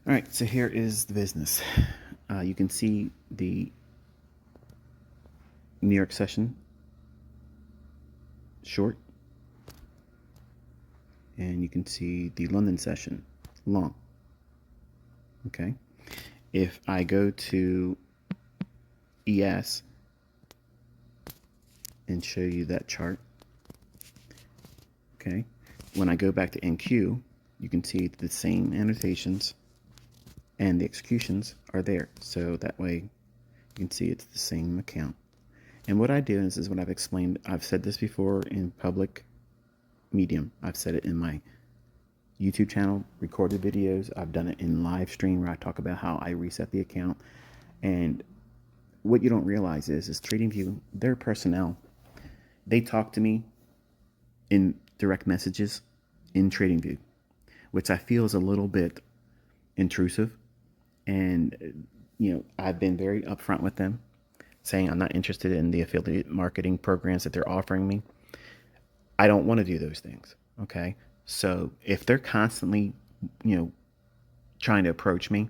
All right, so here is the business. You can see the New York session short, and you can see the London session long. Okay, if I go to ES and show you that chart, okay, when I go back to NQ, you can see the same annotations and the executions are there. So that way you can see it's the same account. And what I do is what I've explained. I've said this before in public medium. I've said it in my YouTube channel, recorded videos. I've done it in live stream where I talk about how I reset the account. And what you don't realize is TradingView, their personnel, they talk to me in direct messages in TradingView, which I feel is a little bit intrusive. And, I've been very upfront with them, saying I'm not interested in the affiliate marketing programs that they're offering me. I don't want to do those things. Okay. So if they're constantly, trying to approach me,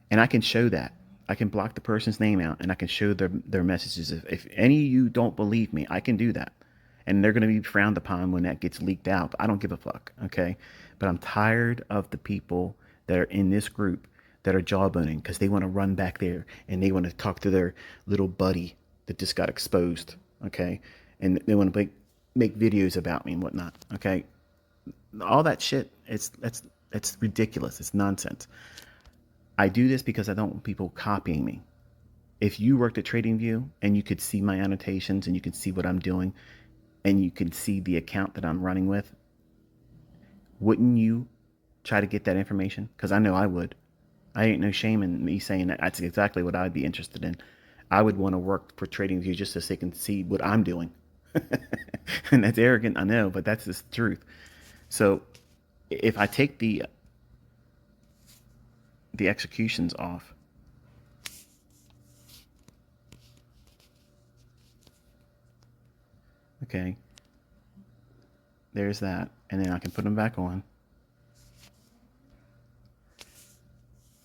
and I can show that, I can block the person's name out and I can show their messages. If any of you don't believe me, I can do that. And they're going to be frowned upon when that gets leaked out. I don't give a fuck. Okay. But I'm tired of the people that are in this group that are jawboning because they want to run back there and they want to talk to their little buddy that just got exposed. Okay. And they want to make videos about me and whatnot. Okay. All that shit, it's ridiculous. It's nonsense. I do this because I don't want people copying me. If you worked at TradingView and you could see my annotations and you could see what I'm doing and you can see the account that I'm running with, wouldn't you try to get that information? Because I know I would. I ain't no shame in me saying that. That's exactly what I'd be interested in. I would want to work for TradingView just so they can see what I'm doing. And that's arrogant, I know, but that's just the truth. So if I take the executions off, okay, there's that, and then I can put them back on.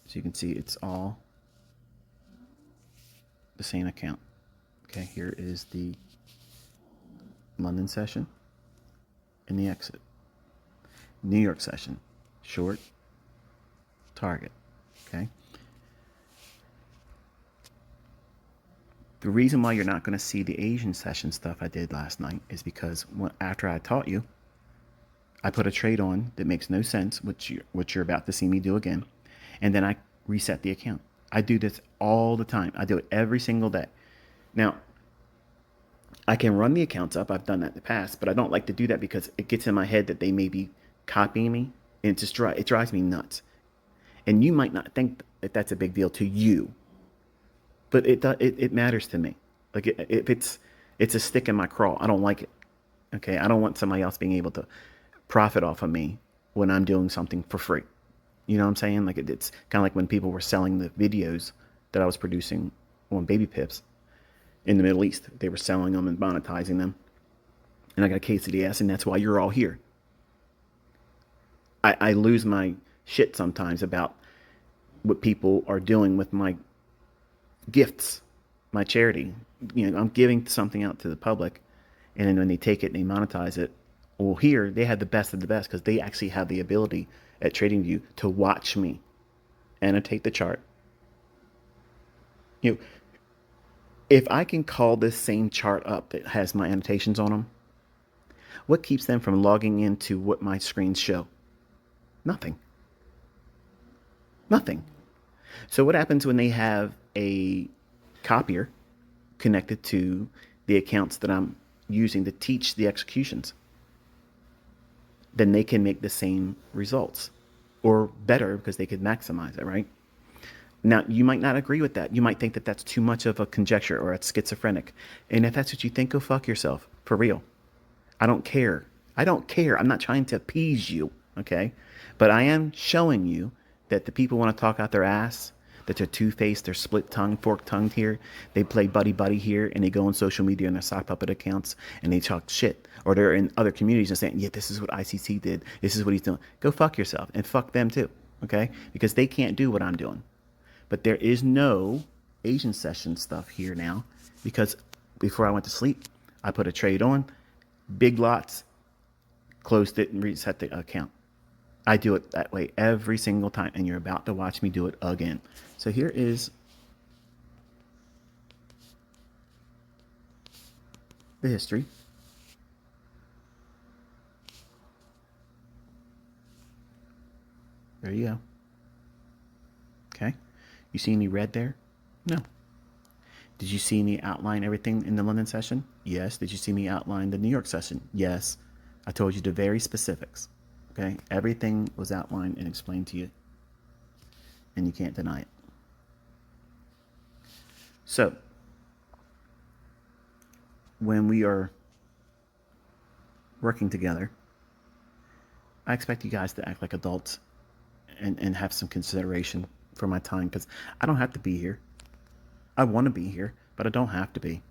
So you can see it's all the same account. Okay, here is the London session and the exit. New York session, short, target. Okay. The reason why you're not going to see the Asian session stuff I did last night is because after I taught you, I put a trade on that makes no sense, which you're about to see me do again, and then I reset the account. I do this all the time. I do it every single day. Now, I can run the accounts up. I've done that in the past, but I don't like to do that because it gets in my head that they may be copying me, and it drives me nuts. And you might not think that that's a big deal to you, but it matters to me. Like if it's a stick in my craw, I don't like it. Okay, I don't want somebody else being able to profit off of me when I'm doing something for free. You know what I'm saying? Like it's kind of like when people were selling the videos that I was producing on baby pips in the Middle East. They were selling them and monetizing them, and I got a case of the ass, and that's why you're all here. I lose my shit sometimes about what people are doing with my gifts, my charity. I'm giving something out to the public, and then when they take it and they monetize it, well, here they have the best of the best because they actually have the ability at TradingView to watch me annotate the chart. If I can call this same chart up that has my annotations on them, what keeps them from logging into what my screens show? Nothing. Nothing. So what happens when they have a copier connected to the accounts that I'm using to teach the executions? Then they can make the same results or better because they could maximize it, right? Now, you might not agree with that. You might think that that's too much of a conjecture or it's schizophrenic. And if that's what you think, go fuck yourself. For real. I don't care. I don't care. I'm not trying to appease you, okay? But I am showing you that the people want to talk out their ass, that they're two-faced, they're split-tongued, fork-tongued here. They play buddy-buddy here, and they go on social media and their sock puppet accounts, and they talk shit. Or they're in other communities and saying, yeah, this is what ICT did. This is what he's doing. Go fuck yourself, and fuck them too. okay? Because they can't do what I'm doing. But there is no Asian session stuff here now because before I went to sleep, I put a trade on, big lots, closed it, and reset the account. I do it that way every single time, and you're about to watch me do it again. So here is the history. There you go. Okay. You see any red there? No. Did you see me outline everything in the London session? Yes. Did you see me outline the New York session? Yes. I told you the very specifics. Okay. Everything was outlined and explained to you, and you can't deny it. So, when we are working together, I expect you guys to act like adults and have some consideration for my time because I don't have to be here. I want to be here, but I don't have to be.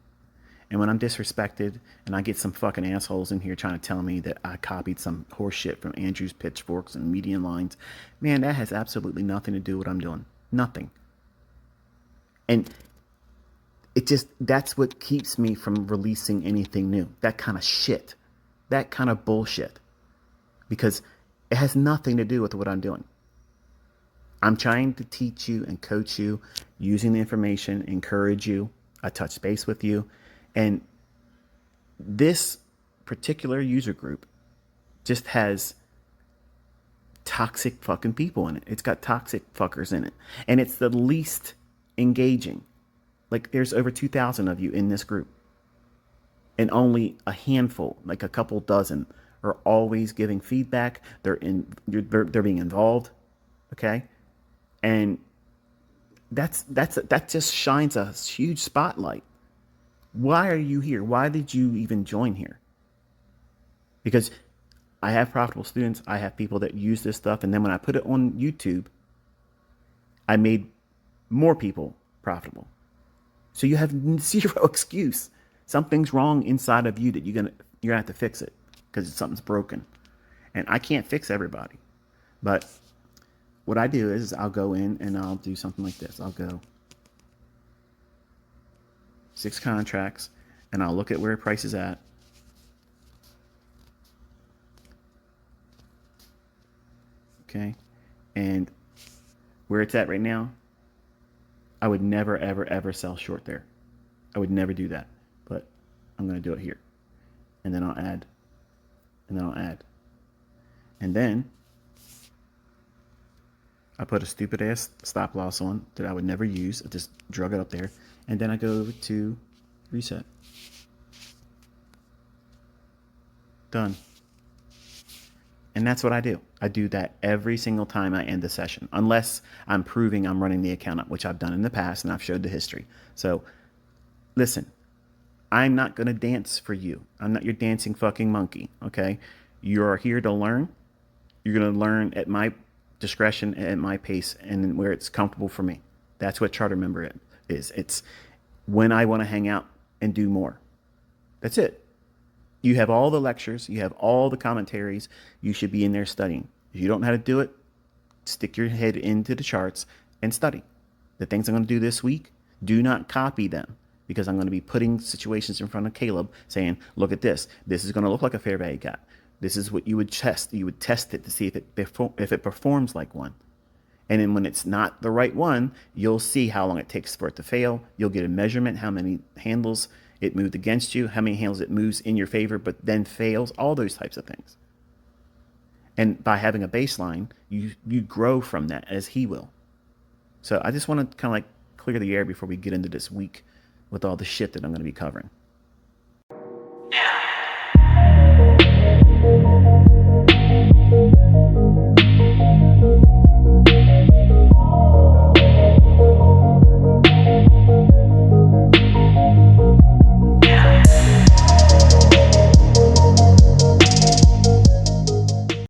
And when I'm disrespected and I get some fucking assholes in here trying to tell me that I copied some horse shit from Andrew's pitchforks and median lines, man, that has absolutely nothing to do with what I'm doing. Nothing. And it just, that's what keeps me from releasing anything new. That kind of shit. That kind of bullshit. Because it has nothing to do with what I'm doing. I'm trying to teach you and coach you using the information, encourage you. I touch base with you. And this particular user group just has toxic fucking people in it. It's got toxic fuckers in it. And it's the least engaging. Like there's over 2,000 of you in this group. And only a handful, like a couple dozen, are always giving feedback. They're being involved. Okay? And that just shines a huge spotlight. Why are you here? Why did you even join here? Because I have profitable students. I have people that use this stuff. And then when I put it on YouTube, I made more people profitable. So you have zero excuse. Something's wrong inside of you that you're gonna have to fix it because something's broken. And I can't fix everybody. But what I do is I'll go in and I'll do something like this. I'll go 6 contracts and I'll look at where price is at. Okay. And where it's at right now, I would never, ever, ever sell short there. I would never do that. But I'm going to do it here. And then I'll add. And then I'll add. And then I put a stupid ass stop loss on that I would never use. I just drug it up there. And then I go to reset. Done. And that's what I do. I do that every single time I end the session, unless I'm proving I'm running the account up, which I've done in the past and I've showed the history. So listen, I'm not going to dance for you. I'm not your dancing fucking monkey. Okay. You're here to learn. You're going to learn at my discretion, at my pace, and where it's comfortable for me. That's what charter member is. It's when I want to hang out and do more. That's it. You have all the lectures. You have all the commentaries. You should be in there studying. If you don't know how to do it, stick your head into the charts and study. The things I'm going to do this week, do not copy them because I'm going to be putting situations in front of Caleb saying, look at this. This is going to look like a fair value gap. This is what you would test. You would test it to see if it performs like one. And then when it's not the right one, you'll see how long it takes for it to fail. You'll get a measurement, how many handles it moved against you, how many handles it moves in your favor, but then fails, all those types of things. And by having a baseline, you grow from that as he will. So I just want to kind of like clear the air before we get into this week with all the shit that I'm going to be covering.